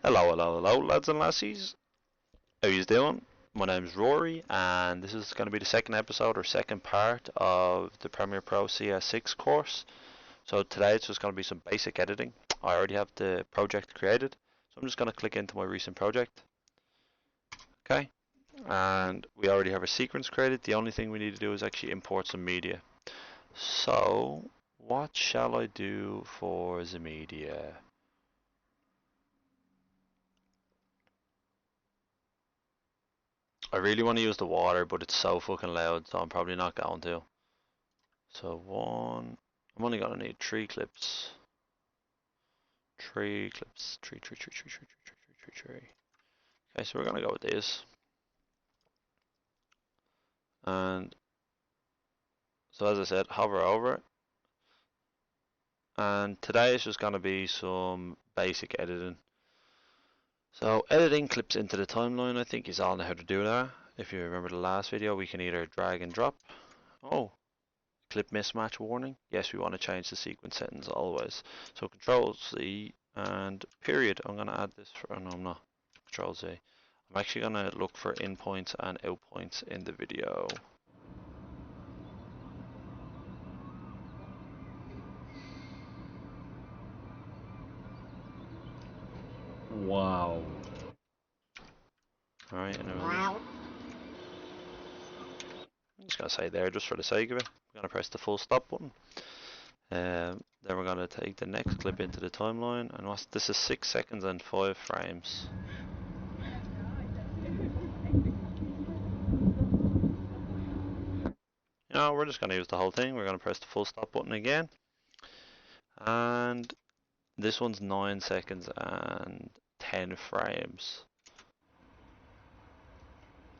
Hello, lads and lassies. How you doing? My name's Rory, and this is going to be the second episode or second part of the Premiere Pro CS6 course. So today it's just going to be some basic editing. I already have the project created, so I'm just going to click into my recent project. Okay, and we already have a sequence created. The only thing we need to do is actually import some media. So, what shall I do for the media? I really want to use the water, but it's so fucking loud, so I'm probably not going to. So I'm only gonna need three clips. Three clips. Three. Okay, so we're gonna go with this. And so as I said, hover over it. And today is just gonna be some basic editing. So editing clips into the timeline, I think you all know how to do that. If you remember the last video, we can either drag and drop. Oh, clip mismatch warning. Yes, we want to change the sequence settings always. So Control C and period. I'm going to add this for, no, I'm not. Control Z. I'm actually going to look for in points and out points in the video. Wow. Alright, and I'm just going to say there just for the sake of it. I'm going to press the full stop button. Then we're going to take the next clip into the timeline, and this is 6 seconds and 5 frames. No, we're just going to use the whole thing. We're going to press the full stop button again, and this one's 9 seconds and 10 frames.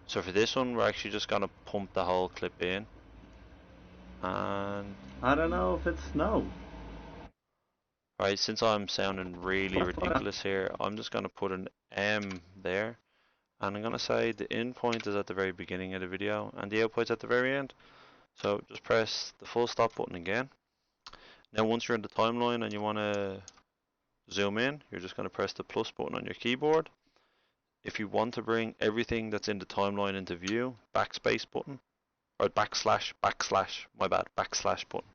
So for this one, we're actually just going to pump the whole clip in, and I don't know if it's no. right, since I'm sounding really ridiculous here, I'm just going to put an M there, and I'm going to say the in point is at the very beginning of the video and the out point's at the very end. So just press the full stop button again. Now once you're in the timeline and you want to zoom in, you're just going to press the plus button on your keyboard. If you want to bring everything that's in the timeline into view, backspace button, or backslash, my bad, backslash button.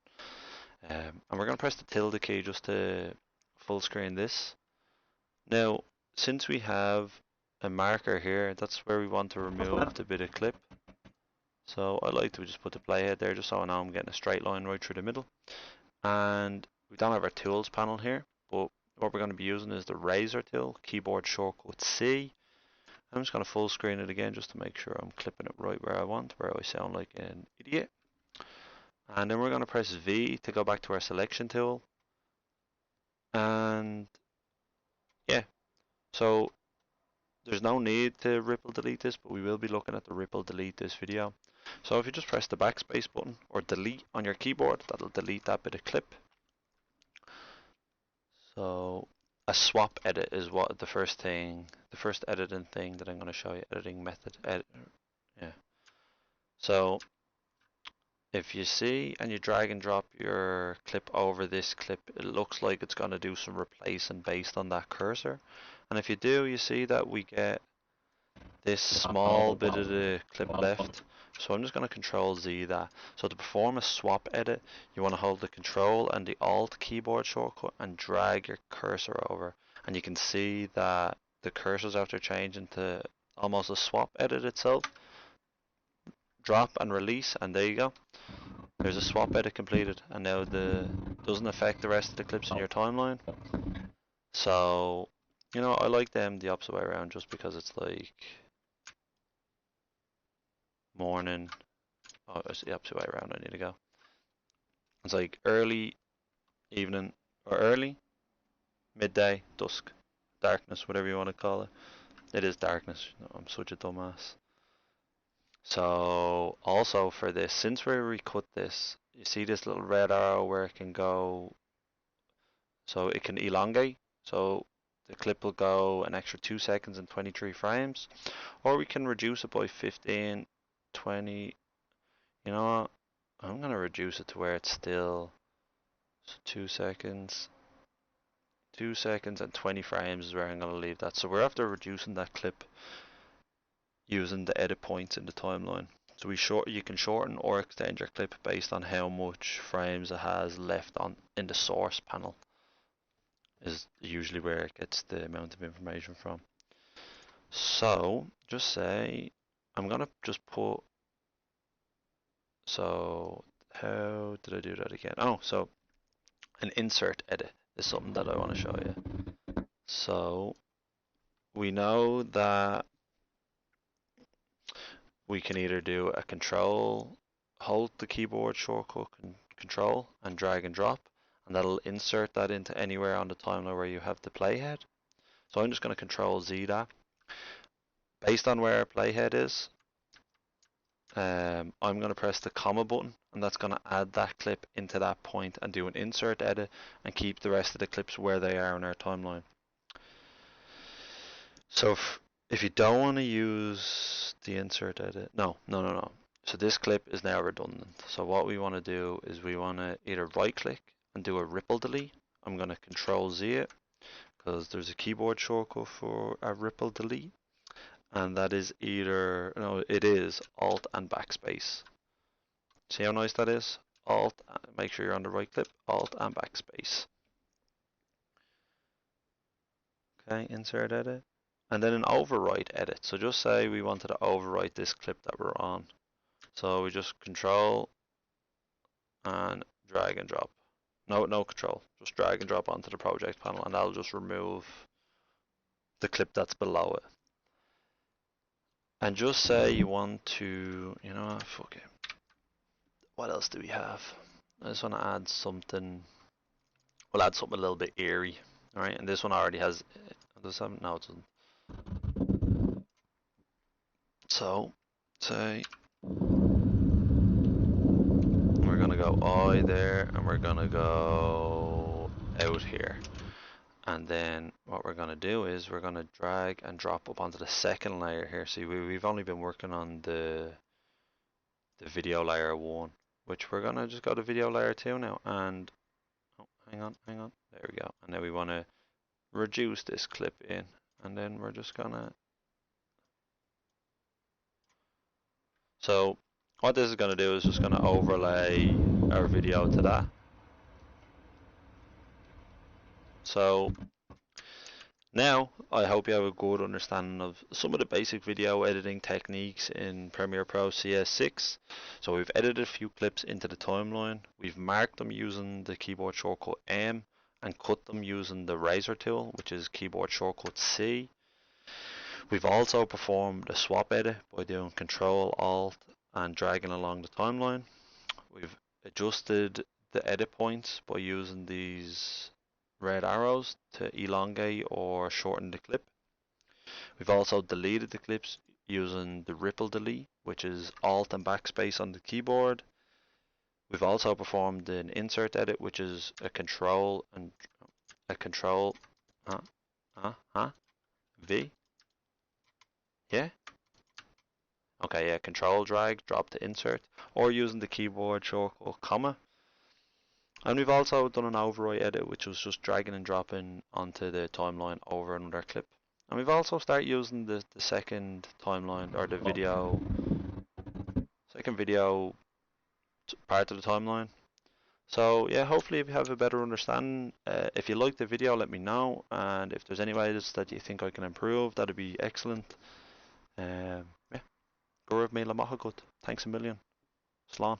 And we're going to press the tilde key just to full screen this. Now, since we have a marker here, that's where we want to remove the bit of clip. So I like to just put the playhead there just so I know I'm getting a straight line right through the middle. And we don't have our tools panel here, but what we're going to be using is the razor tool, keyboard shortcut C. I'm just going to full screen it again just to make sure I'm clipping it right where I want, where I sound like an idiot. And then we're going to press V to go back to our selection tool. And yeah, so there's no need to ripple delete this, but we will be looking at the ripple delete this video. So if you just press the backspace button or delete on your keyboard, that'll delete that bit of clip. So a swap edit is what the first editing thing that I'm going to show you, editing method. Yeah. So if you see and you drag and drop your clip over this clip, it looks like it's going to do some replacing based on that cursor. And if you do, you see that we get this small bit of the clip left. So I'm just going to Control Z that. So to perform a swap edit, you want to hold the Control and the Alt keyboard shortcut and drag your cursor over. And you can see that the cursors, after changing to almost a swap edit itself, drop and release, and there you go. There's a swap edit completed, and now the doesn't affect the rest of the clips in your timeline. So, you know, I like them the opposite way around just because it's like morning. Oh, it's the opposite way around. I need to go. It's like early evening or early, midday, dusk, darkness, whatever you want to call it. It is darkness. I'm such a dumbass. So also for this, since we recut this, you see this little red arrow where it can go, so it can elongate. So the clip will go an extra 2 seconds and 23 frames, or we can reduce it by 15, 20. You know what? I'm gonna reduce it to where it's still 2 seconds, 2 seconds and 20 frames is where I'm going to leave that. So we're after reducing that clip using the edit points in the timeline. So you can shorten or extend your clip based on how much frames it has left on in the source panel. Is usually where it gets the amount of information from. So just say I'm gonna just put. So how did I do that again? Oh, so an insert edit is something that I want to show you. So we know that we can either do a control, hold the keyboard shortcut control and drag and drop, and that'll insert that into anywhere on the timeline where you have the playhead. So I'm just going to control Z that. Based on where our playhead is, I'm going to press the comma button, and that's going to add that clip into that point and do an insert edit and keep the rest of the clips where they are in our timeline. So if you don't want to use the insert edit, no. So this clip is now redundant. So what we want to do is we want to either right click and do a ripple delete. I'm going to control Z it because there's a keyboard shortcut for a ripple delete. And that is either, no, it is Alt and Backspace. See how nice that is? Alt, make sure you're on the right clip, Alt and Backspace. Okay, insert edit. And then an overwrite edit. So just say we wanted to overwrite this clip that we're on. So we just control and drag and drop. No control, just drag and drop onto the project panel and that'll just remove the clip that's below it. And just say you want to, fuck it. What else do we have? I just want to add something. We'll add something a little bit eerie. Alright, and this one already has. Does that? No, it doesn't. So, say. We're gonna go I there, and we're gonna go out here. And then what we're gonna do is we're gonna drag and drop up onto the second layer here. See, we've only been working on the video layer 1, which we're gonna just go to video layer 2 now. And oh, hang on. There we go. And then we want to reduce this clip in, and then we're just gonna. So what this is gonna do is just gonna overlay our video to that. So now I hope you have a good understanding of some of the basic video editing techniques in Premiere Pro CS6. So we've edited a few clips into the timeline. We've marked them using the keyboard shortcut M and cut them using the razor tool, which is keyboard shortcut C. We've also performed a swap edit by doing Control Alt and dragging along the timeline. We've adjusted the edit points by using these red arrows to elongate or shorten the clip. We've also deleted the clips using the ripple delete, which is Alt and Backspace on the keyboard. We've also performed an insert edit, which is a control V. Yeah. Okay, yeah, control drag, drop to insert, or using the keyboard shortcut comma. And we've also done an overwrite edit, which was just dragging and dropping onto the timeline over another clip. And we've also started using the second timeline, or the second video part of the timeline. So yeah, hopefully you have a better understanding. If you like the video, let me know, and if there's any ways that you think I can improve, that'd be excellent. Yeah. Go with me, Thanks a million. Slán.